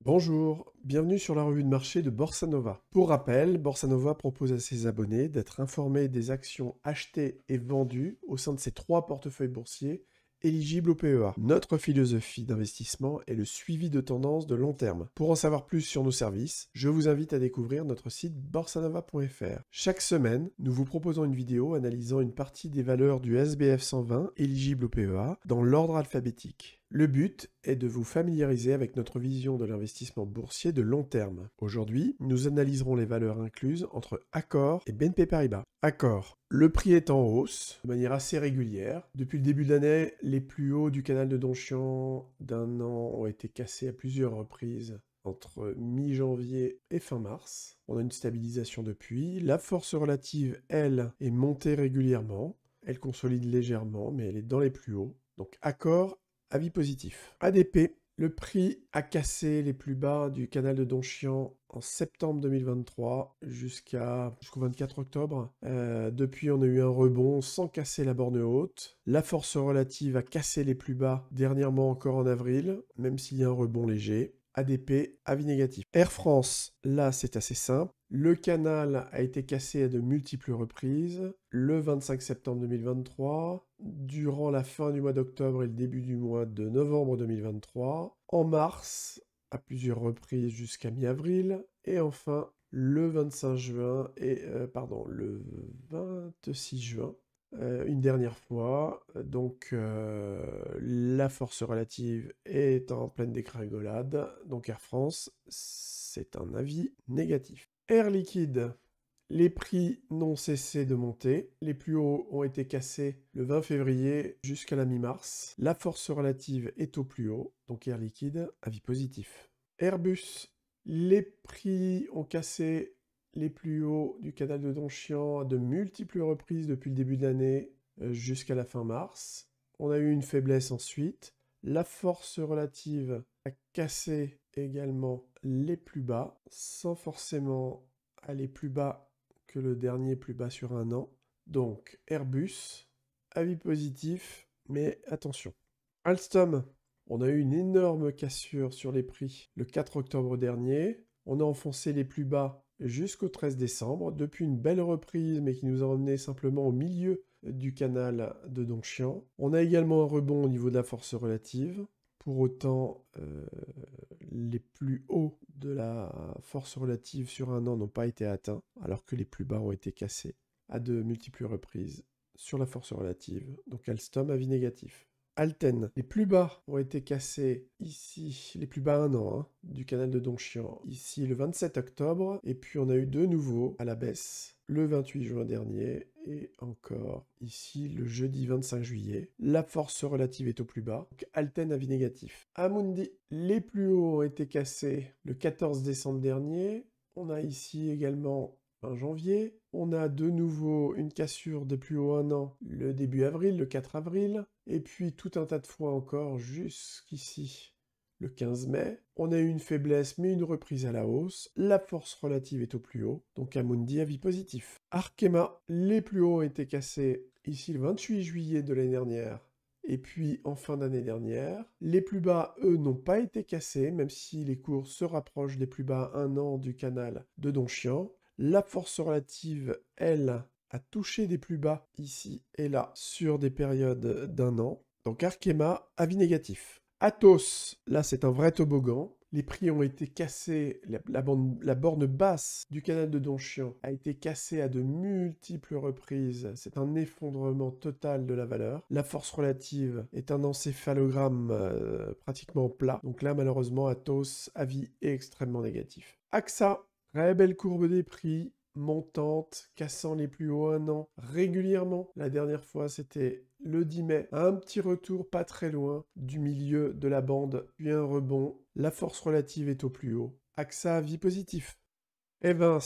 Bonjour, bienvenue sur la revue de marché de Borsa Nova. Pour rappel, Borsa Nova propose à ses abonnés d'être informés des actions achetées et vendues au sein de ses 3 portefeuilles boursiers éligibles au PEA. Notre philosophie d'investissement est le suivi de tendances de long terme. Pour en savoir plus sur nos services, je vous invite à découvrir notre site borsanova.fr. Chaque semaine, nous vous proposons une vidéo analysant une partie des valeurs du SBF 120 éligibles au PEA dans l'ordre alphabétique. Le but est de vous familiariser avec notre vision de l'investissement boursier de long terme. Aujourd'hui, nous analyserons les valeurs incluses entre Accor et BNP Paribas. Accor. Le prix est en hausse de manière assez régulière. Depuis le début de l'année, les plus hauts du canal de Donchian d'un an ont été cassés à plusieurs reprises entre mi-janvier et fin mars. On a une stabilisation depuis. La force relative, elle, est montée régulièrement. Elle consolide légèrement, mais elle est dans les plus hauts. Donc Accor, avis positif. ADP, le prix a cassé les plus bas du canal de Donchian en septembre 2023 jusqu'au 24 octobre. Depuis, on a eu un rebond sans casser la borne haute. La force relative a cassé les plus bas dernièrement encore en avril, même s'il y a un rebond léger. ADP, avis négatif. Air France, là c'est assez simple. Le canal a été cassé à de multiples reprises. Le 25 septembre 2023, durant la fin du mois d'octobre et le début du mois de novembre 2023. En mars, à plusieurs reprises jusqu'à mi-avril. Et enfin, le 25 juin le 26 juin. Une dernière fois, donc la force relative est en pleine dégringolade, donc Air France, c'est un avis négatif. Air Liquide, les prix n'ont cessé de monter, les plus hauts ont été cassés le 20 février jusqu'à la mi-mars, la force relative est au plus haut, donc Air Liquide, avis positif. Airbus, les prix ont cassé les plus hauts du canal de Donchian à de multiples reprises depuis le début de l'année jusqu'à la fin mars. On a eu une faiblesse ensuite. La force relative a cassé également les plus bas, sans forcément aller plus bas que le dernier plus bas sur un an. Donc Airbus, avis positif, mais attention. Alstom, on a eu une énorme cassure sur les prix le 4 octobre dernier. On a enfoncé les plus bas jusqu'au 13 décembre, depuis une belle reprise, mais qui nous a emmené simplement au milieu du canal de Donchian. On a également un rebond au niveau de la force relative. Pour autant, les plus hauts de la force relative sur un an n'ont pas été atteints, alors que les plus bas ont été cassés à de multiples reprises sur la force relative. Donc Alstom, avis négatif. Alten, les plus bas ont été cassés ici, les plus bas un an, du canal de Donchian, ici le 27 octobre, et puis on a eu de nouveau à la baisse le 28 juin dernier, et encore ici le jeudi 25 juillet. La force relative est au plus bas, donc Alten avis négatif. Amundi, les plus hauts ont été cassés le 14 décembre dernier, on a ici également fin janvier. On a de nouveau une cassure de plus haut un an le début avril, le 4 avril. Et puis tout un tas de fois encore jusqu'ici, le 15 mai. On a eu une faiblesse mais une reprise à la hausse. La force relative est au plus haut. Donc Amundi, avis positif. Arkema, les plus hauts ont été cassés ici le 28 juillet de l'année dernière. Et puis en fin d'année dernière, les plus bas, eux, n'ont pas été cassés, même si les cours se rapprochent des plus bas un an du canal de Donchian. La force relative, elle, a touché des plus bas ici et là sur des périodes d'un an. Donc Arkema, avis négatif. Atos, là c'est un vrai toboggan. Les prix ont été cassés, la borne basse du canal de Donchian a été cassée à de multiples reprises. C'est un effondrement total de la valeur. La force relative est un encéphalogramme pratiquement plat. Donc là malheureusement Atos, avis extrêmement négatif. AXA, très belle courbe des prix, montante, cassant les plus hauts un an régulièrement. La dernière fois, c'était le 10 mai. Un petit retour pas très loin du milieu de la bande, puis un rebond. La force relative est au plus haut. AXA, avis positif. Evans,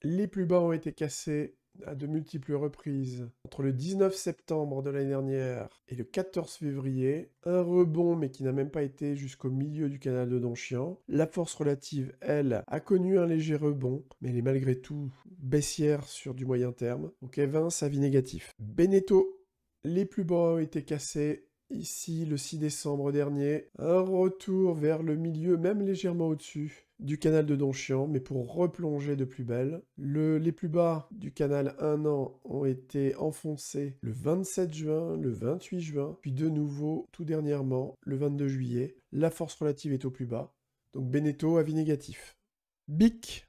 les plus bas ont été cassés à de multiples reprises entre le 19 septembre de l'année dernière et le 14 février. Un rebond, mais qui n'a même pas été jusqu'au milieu du canal de Donchian. La force relative, elle, a connu un léger rebond, mais elle est malgré tout baissière sur du moyen terme. Donc Evans, avis négatif. Beneteau, les plus bas ont été cassés ici le 6 décembre dernier. Un retour vers le milieu, même légèrement au-dessus du canal de Donchian, mais pour replonger de plus belle. Les plus bas du canal 1 an ont été enfoncés le 27 juin, le 28 juin, puis de nouveau, tout dernièrement, le 22 juillet. La force relative est au plus bas, donc Beneteau, avis négatif. BIC,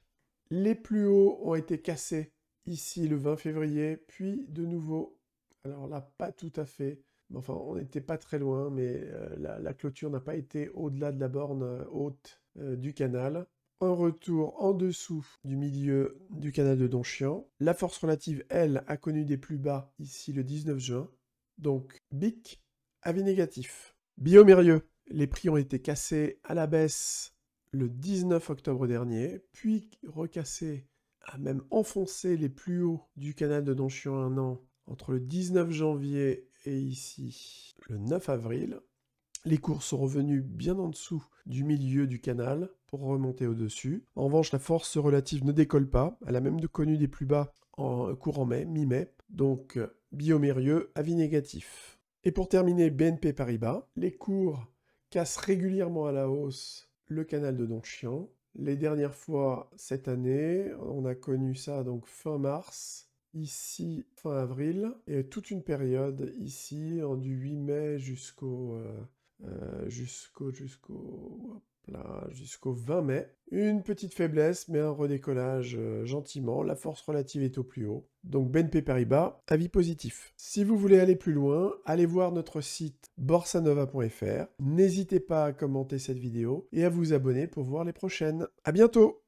les plus hauts ont été cassés ici le 20 février, puis de nouveau, alors là, pas tout à fait, enfin, on n'était pas très loin, mais la clôture n'a pas été au-delà de la borne haute du canal. Un retour en dessous du milieu du canal de Donchian. La force relative, elle, a connu des plus bas ici le 19 juin. Donc, BIC, avis négatif. Biomérieux, les prix ont été cassés à la baisse le 19 octobre dernier, puis recassés, a même enfoncé les plus hauts du canal de Donchian 1 an entre le 19 janvier et ici le 9 avril. Les cours sont revenus bien en dessous du milieu du canal pour remonter au-dessus. En revanche, la force relative ne décolle pas. Elle a même connu des plus bas en courant mai, mi-mai. Donc, Biomérieux, avis négatif. Et pour terminer, BNP Paribas. Les cours cassent régulièrement à la hausse le canal de Donchian. Les dernières fois, cette année, on a connu ça donc fin mars. Ici, fin avril. Et toute une période ici, du 8 mai jusqu'au 20 mai. Une petite faiblesse, mais un redécollage gentiment. La force relative est au plus haut. Donc BNP Paribas, avis positif. Si vous voulez aller plus loin, allez voir notre site borsanova.fr. N'hésitez pas à commenter cette vidéo et à vous abonner pour voir les prochaines. À bientôt!